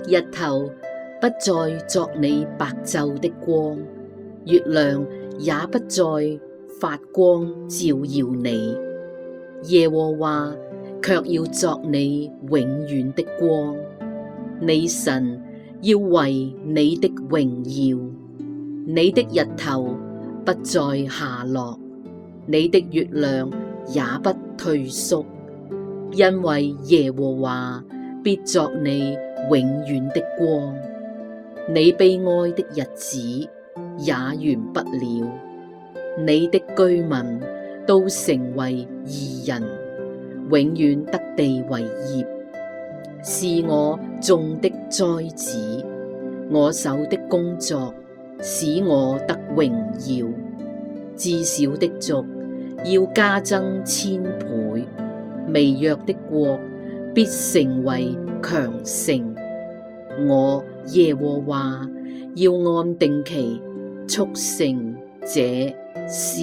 日頭不再作你白晝的光，月亮也不再發光照耀你。耶和華卻要作你永遠的光，你神要為你的榮耀。你的日頭不再下落，你的月亮也不退縮，因為耶和華必作你永遠的光。你悲哀的日子也完不了，你的居民都成為義人，永遠得地為業。是我種的栽子，我手的工作，使我得榮耀。至小的族要加增千倍，微弱的國必成為強盛。我耶和華要按定期促成這事。